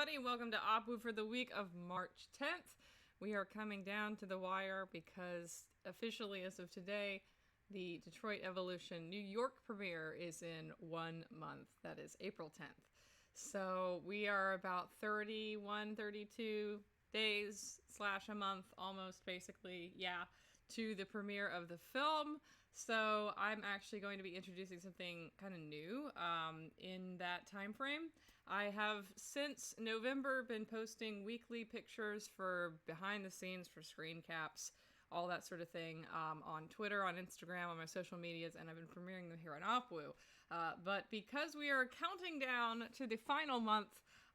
everybody. Welcome to Opwu for the week of March 10th. We are coming down to the wire because officially, as of today, the Detroit Evolution New York premiere is in 1 month. That is April 10th. So we are about 31, 32 days / a month, almost basically, to the premiere of the film. So I'm actually going to be introducing something kind of new in that time frame. I have since November been posting weekly pictures for behind the scenes, for screen caps, all that sort of thing, on Twitter, on Instagram, on my social medias, and I've been premiering them here on Opwu. But because we are counting down to the final month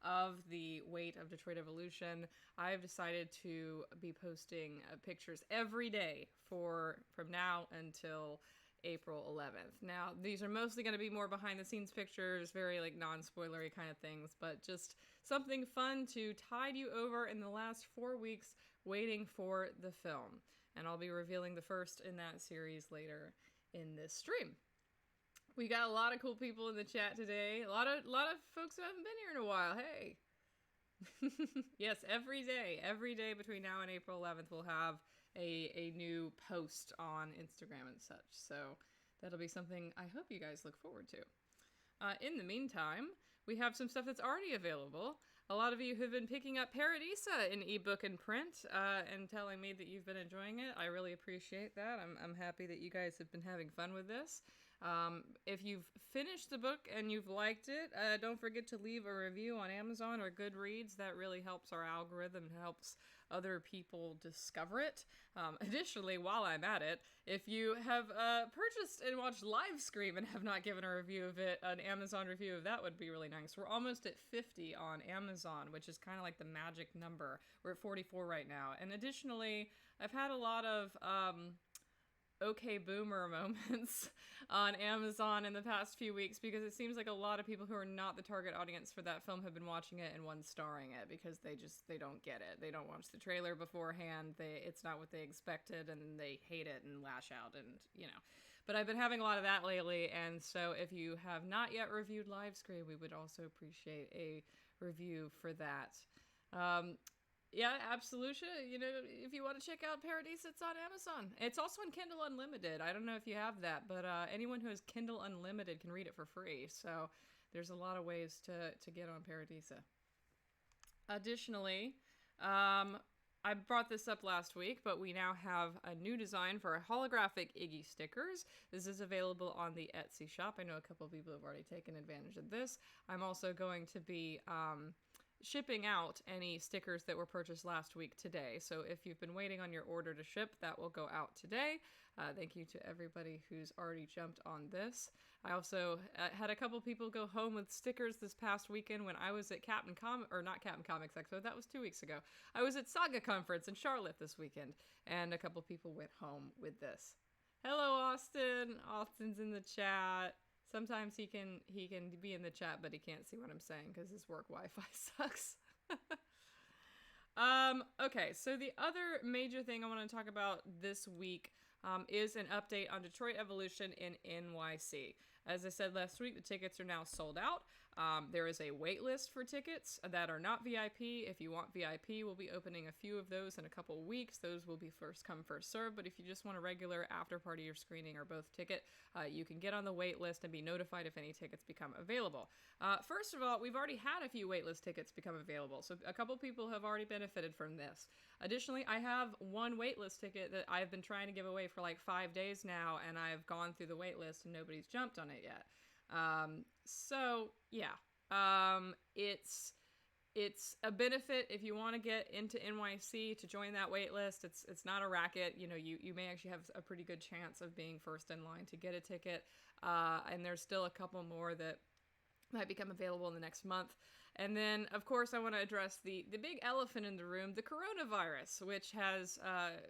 of the wait of Detroit Evolution, I've decided to be posting pictures every day from now until April 11th. Now, these are mostly going to be more behind-the-scenes pictures, very, non-spoilery kind of things, but just something fun to tide you over in the last 4 weeks waiting for the film. And I'll be revealing the first in that series later in this stream. We got a lot of cool people in the chat today. A lot of folks who haven't been here in a while. Hey! Yes, every day between now and April 11th, we'll have a new post on Instagram and such. So that'll be something I hope you guys look forward to. In the meantime, we have some stuff that's already available. A lot of you have been picking up Paradisa in ebook and print and telling me that you've been enjoying it. I really appreciate that. I'm happy that you guys have been having fun with this. If you've finished the book and you've liked it, don't forget to leave a review on Amazon or Goodreads. That really helps our algorithm, helps other people discover it. Additionally, while I'm at it, if you have purchased and watched Livescream and have not given a review of it, an Amazon review of that would be really nice. We're almost at 50 on Amazon, which is kind of like the magic number. We're at 44 right now. And additionally, I've had a lot of okay boomer moments on Amazon in the past few weeks because it seems like a lot of people who are not the target audience for that film have been watching it and one-starring it because they don't get it. They don't watch the trailer beforehand. It's not what they expected and they hate it and lash out and, But I've been having a lot of that lately, and so if you have not yet reviewed Livescreen, we would also appreciate a review for that. Yeah, Absolutia, if you want to check out Paradise, it's on Amazon. It's also on Kindle Unlimited. I don't know if you have that, but anyone who has Kindle Unlimited can read it for free. So there's a lot of ways to get on Paradisa. Additionally, I brought this up last week, but we now have a new design for holographic Iggy stickers. This is available on the Etsy shop. I know a couple of people have already taken advantage of this. I'm also going to be shipping out any stickers that were purchased last week today. So if you've been waiting on your order to ship, that will go out today. Thank you to everybody who's already jumped on this. I also had a couple people go home with stickers this past weekend when I was at not Captain Comics Expo, that was 2 weeks ago. I was at Saga Conference in Charlotte this weekend, and a couple people went home with this. Hello, Austin. Austin's in the chat. Sometimes he can be in the chat, but he can't see what I'm saying because his work Wi-Fi sucks. Okay, so the other major thing I want to talk about this week is an update on Detroit Evolution in NYC. As I said last week, the tickets are now sold out. There is a wait list for tickets that are not VIP. If you want VIP, we'll be opening a few of those in a couple weeks. Those will be first come, first serve. But if you just want a regular after party or screening or both ticket, you can get on the wait list and be notified if any tickets become available. First of all, we've already had a few wait list tickets become available. So a couple people have already benefited from this. Additionally, I have one wait list ticket that I've been trying to give away for like 5 days now, and I've gone through the wait list and nobody's jumped on it yet. It's a benefit if you want to get into NYC to join that wait list. It's not a racket. You may actually have a pretty good chance of being first in line to get a ticket. And there's still a couple more that might become available in the next month. And then, of course, I want to address the big elephant in the room, the coronavirus, which has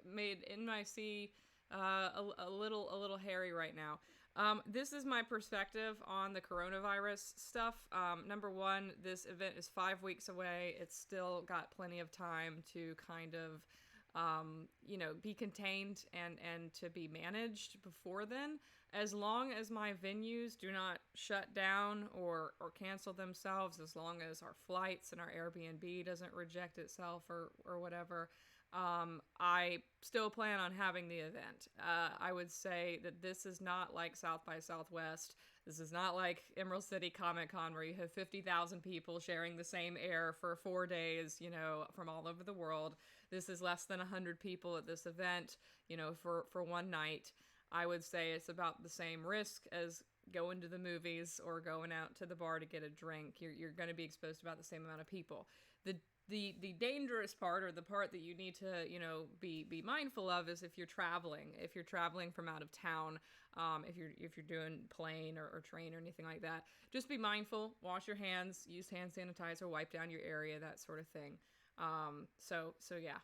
made NYC a little hairy right now. This is my perspective on the coronavirus stuff. Number one, this event is 5 weeks away. It's still got plenty of time to kind of be contained and to be managed before then. As long as my venues do not shut down or cancel themselves, as long as our flights and our Airbnb doesn't reject itself or whatever, I still plan on having the event. I would say that this is not like South by Southwest. This is not like Emerald City Comic Con where you have 50,000 people sharing the same air for 4 days, from all over the world. This is less than 100 people at this event, for one night. I would say it's about the same risk as going to the movies or going out to the bar to get a drink. You're going to be exposed to about the same amount of people. The dangerous part, or the part that you need to, be mindful of, is if you're traveling. If you're traveling from out of town, if you're doing plane or train or anything like that, just be mindful. Wash your hands. Use hand sanitizer. Wipe down your area. That sort of thing. So yeah.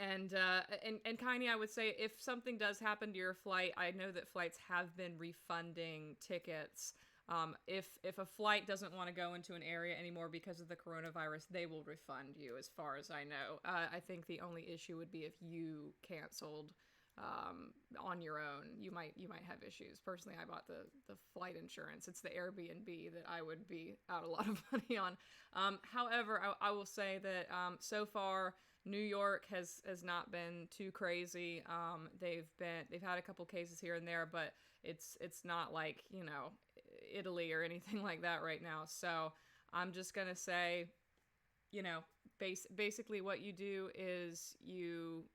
And Kiney, I would say if something does happen to your flight, I know that flights have been refunding tickets. If a flight doesn't want to go into an area anymore because of the coronavirus, they will refund you, as far as I know. I think the only issue would be if you canceled on your own. You might have issues. Personally, I bought the flight insurance. It's the Airbnb that I would be out a lot of money on. However, I will say that so far New York has not been too crazy. They've had a couple cases here and there, but it's not like, Italy or anything like that right now. So I'm just gonna say, basically what you do is you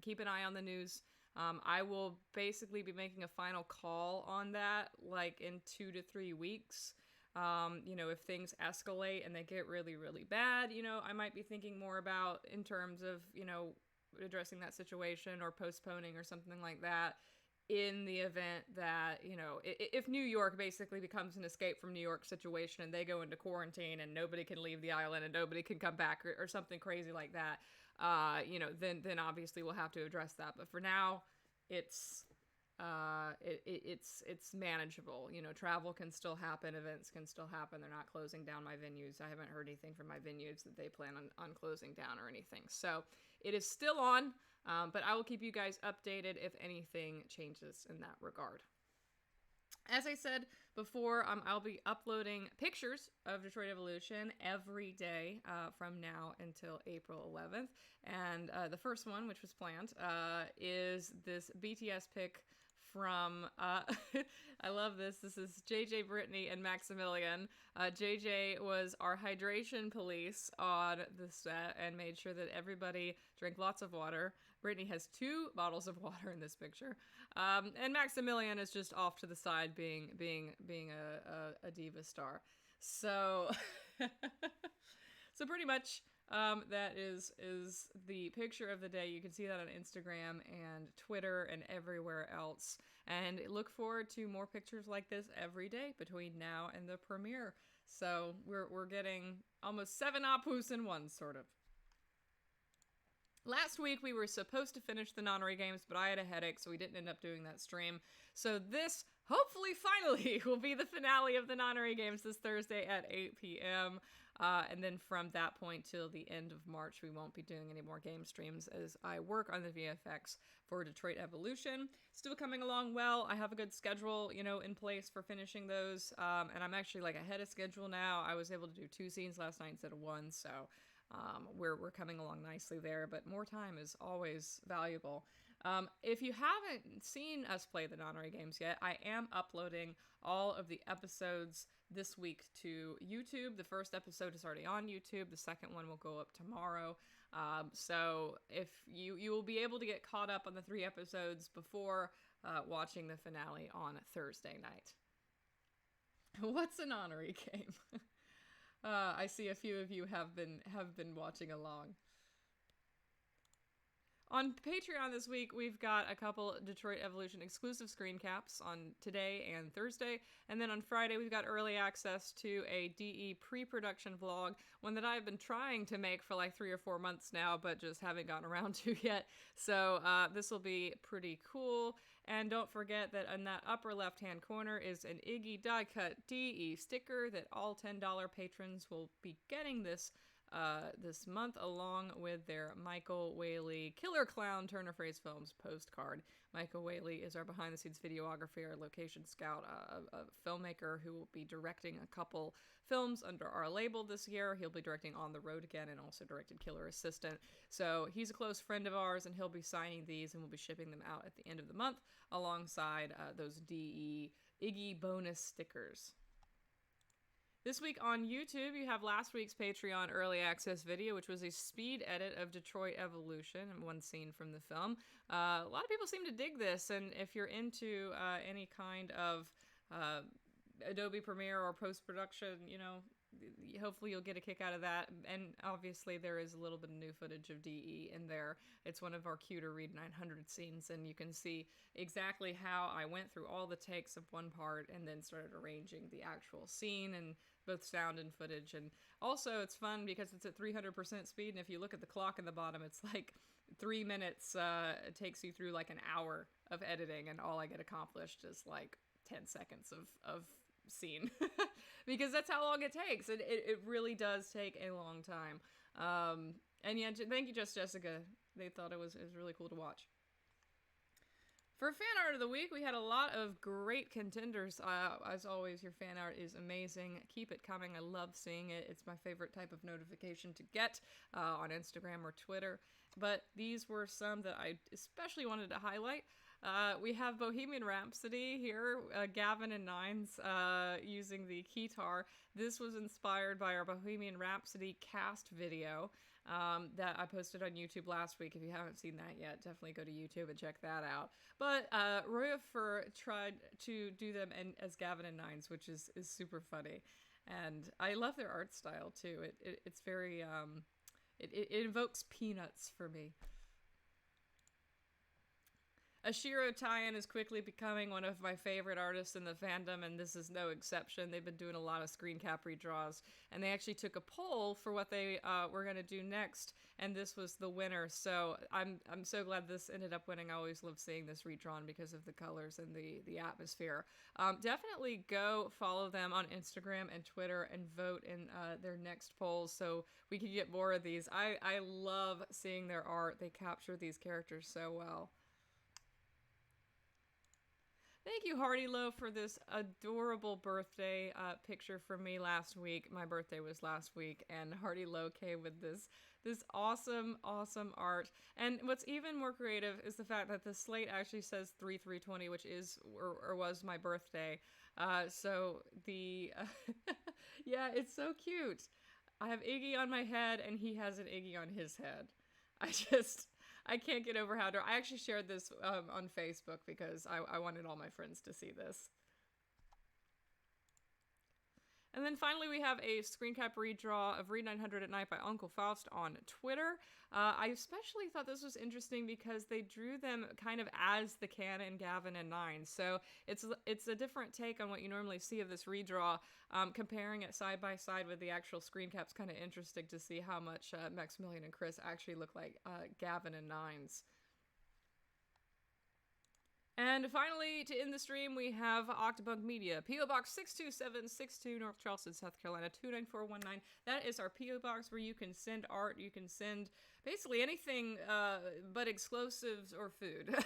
keep an eye on the news. I will basically be making a final call on that like in 2 to 3 weeks. If things escalate and they get really, really bad, I might be thinking more about in terms of, addressing that situation or postponing or something like that, in the event that, if New York basically becomes an escape from New York situation and they go into quarantine and nobody can leave the island and nobody can come back or something crazy like that, then obviously we'll have to address that. But for now, it's manageable. Travel can still happen, events can still happen. They're not closing down my venues. I haven't heard anything from my venues that they plan on closing down or anything. So it is still on, but I will keep you guys updated if anything changes in that regard. As I said before, I'll be uploading pictures of Detroit Evolution every day from now until April 11th. And the first one, which was planned, is this BTS pic from, I love this. This is JJ, Brittany, and Maximilian. JJ was our hydration police on the set and made sure that everybody drank lots of water. Brittany has 2 bottles of water in this picture. And Maximilian is just off to the side being a diva star. So, so pretty much, that is the picture of the day. You can see that on Instagram and Twitter and everywhere else. And look forward to more pictures like this every day between now and the premiere. So we're getting almost 7 opus in one, sort of. Last week we were supposed to finish the Nonary games, but I had a headache, so we didn't end up doing that stream. So this, hopefully, finally, will be the finale of the Nonary games this Thursday at 8 p.m. And then from that point till the end of March, we won't be doing any more game streams as I work on the VFX for Detroit Evolution. Still coming along well. I have a good schedule, in place for finishing those. And I'm actually ahead of schedule now. I was able to do 2 scenes last night instead of 1, so we're coming along nicely there, but more time is always valuable. If you haven't seen us play the Nonary games yet, I am uploading all of the episodes this week to YouTube. The first episode is already on YouTube. The second one will go up tomorrow. So if you will be able to get caught up on the 3 episodes before watching the finale on Thursday night. What's a Nonary game? I see a few of you have been watching along. On Patreon this week, we've got a couple Detroit Evolution exclusive screen caps on today and Thursday. And then on Friday, we've got early access to a DE pre-production vlog, one that I've been trying to make for 3 or 4 months now, but just haven't gotten around to yet. So this will be pretty cool. And don't forget that in that upper left-hand corner is an Iggy die-cut DE sticker that all $10 patrons will be getting this this month, along with their Michael Whaley Killer Clown Turner Phrase Films postcard. Michael Whaley is our behind-the-scenes videographer, our location scout, a filmmaker who will be directing a couple films under our label this year. He'll be directing On the Road Again and also directed Killer Assistant. So he's a close friend of ours, and he'll be signing these, and we'll be shipping them out at the end of the month alongside those DE Iggy bonus stickers. This week on YouTube, you have last week's Patreon early access video, which was a speed edit of Detroit Evolution and one scene from the film. A lot of people seem to dig this, and if you're into any kind of Adobe Premiere or post-production, hopefully you'll get a kick out of that. And obviously there is a little bit of new footage of DE in there. It's one of our Q to Read 900 scenes, and you can see exactly how I went through all the takes of one part and then started arranging the actual scene, and both sound and footage. And also it's fun because it's at 300% speed, and if you look at the clock in the bottom, it's like 3 minutes. It takes you through like an hour of editing, and all I get accomplished is like 10 seconds of scene because that's how long it takes. It really does take a long time. And yeah, thank you, Just Jessica. They thought it was really cool to watch. For fan art of the week, we had a lot of great contenders. As always, your fan art is amazing. Keep it coming. I love seeing it. It's my favorite type of notification to get on Instagram or Twitter. But these were some that I especially wanted to highlight. We have Bohemian Rhapsody here, Gavin and Nines using the keytar. This was inspired by our Bohemian Rhapsody cast video that I posted on YouTube last week. If you haven't seen that yet, definitely go to YouTube and check that out. But Roya Fur tried to do them as Gavin and Nines, which is super funny. And I love their art style too. It's very, it invokes Peanuts for me. Ashiro Tyan is quickly becoming one of my favorite artists in the fandom, and this is no exception. They've been doing a lot of screen cap redraws, and they actually took a poll for what they were going to do next, and this was the winner. So I'm so glad this ended up winning. I always love seeing this redrawn because of the colors and the atmosphere. Definitely go follow them on Instagram and Twitter and vote in their next polls so we can get more of these. I love seeing their art. They capture these characters so well. Thank you, Hardy Low, for this adorable birthday picture from me last week. My birthday was last week, and Hardy Low came with this awesome art. And what's even more creative is the fact that the slate actually says 3/3/20, which is or was my birthday. So the yeah, it's so cute. I have Iggy on my head, and he has an Iggy on his head. I can't get over how I actually shared this on Facebook because I wanted all my friends to see this. And then finally, we have a screen cap redraw of Read 900 at Night by Uncle Faust on Twitter. I especially thought this was interesting because they drew them kind of as the canon Gavin and Nines. So it's a different take on what you normally see of this redraw. Comparing it side by side with the actual screen cap's kind of interesting to see how much Maximilian and Chris actually look like Gavin and Nines. And finally, to end the stream, we have Octobug Media, P.O. Box 62762, North Charleston, South Carolina, 29419. That is our P.O. Box where you can send art, you can send basically anything but explosives or food.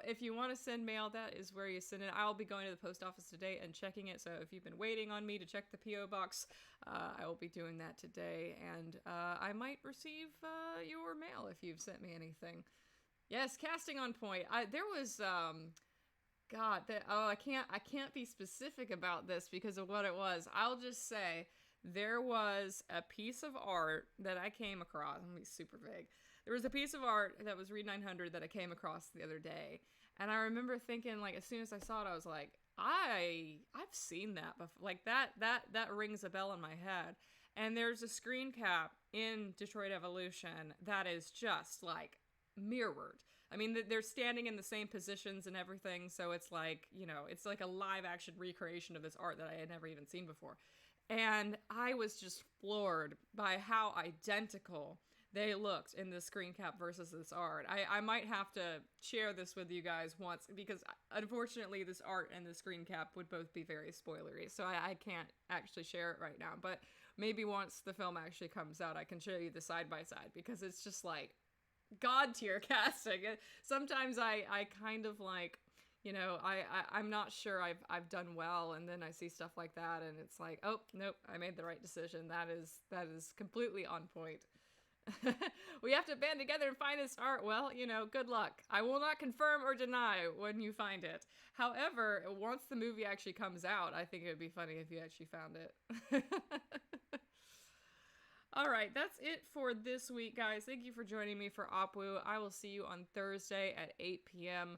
If you want to send mail, that is where you send it. I'll be going to the post office today and checking it, so if you've been waiting on me to check the P.O. Box, I will be doing that today, and I might receive your mail if you've sent me anything. Yes, Casting on Point. There was, God, I can't be specific about this because of what it was. I'll just say there was a piece of art that I came across. Let me be super vague. There was a piece of art that was Read 900 that I came across the other day, and I remember thinking, like, as soon as I saw it, I was like, I've seen that before. Like that rings a bell in my head. And there's a screen cap in Detroit Evolution that is just like mirrored. I mean, they're standing in the same positions and everything, so it's like, it's like a live action recreation of this art that I had never even seen before. And I was just floored by how identical they looked in this screen cap versus this art. I might have to share this with you guys once, because unfortunately this art and the screen cap would both be very spoilery, so I can't actually share it right now. But maybe once the film actually comes out, I can show you the side by side, because it's just like god tier casting. Sometimes I kind of like, you know, I'm not sure I've done well, and then I see stuff like that, and it's like, oh nope, I made the right decision. That is completely on point. We have to band together and find this art. Well, you know, good luck. I will not confirm or deny when you find it. However, once the movie actually comes out, I think it would be funny if you actually found it. All right, that's it for this week, guys. Thank you for joining me for Opwoo. I will see you on Thursday at 8 p.m.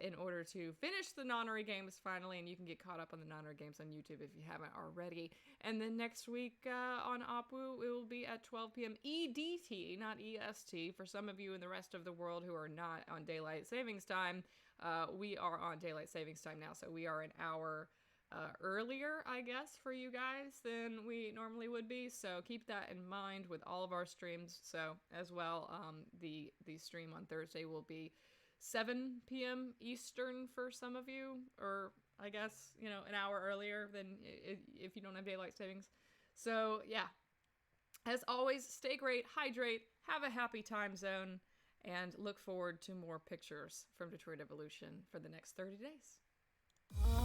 In order to finish the Nonary games finally, and you can get caught up on the Nonary games on YouTube if you haven't already. And then next week on Opwoo, it will be at 12 p.m. EDT, not EST. For some of you in the rest of the world who are not on Daylight Savings Time, we are on Daylight Savings Time now, so we are an hour earlier, I guess, for you guys than we normally would be. So keep that in mind with all of our streams. So as well, the stream on Thursday will be 7 p.m. Eastern for some of you, or I guess, you know, an hour earlier than if you don't have daylight savings. So yeah, as always, stay great, hydrate, have a happy time zone, and look forward to more pictures from Detroit Evolution for the next 30 days.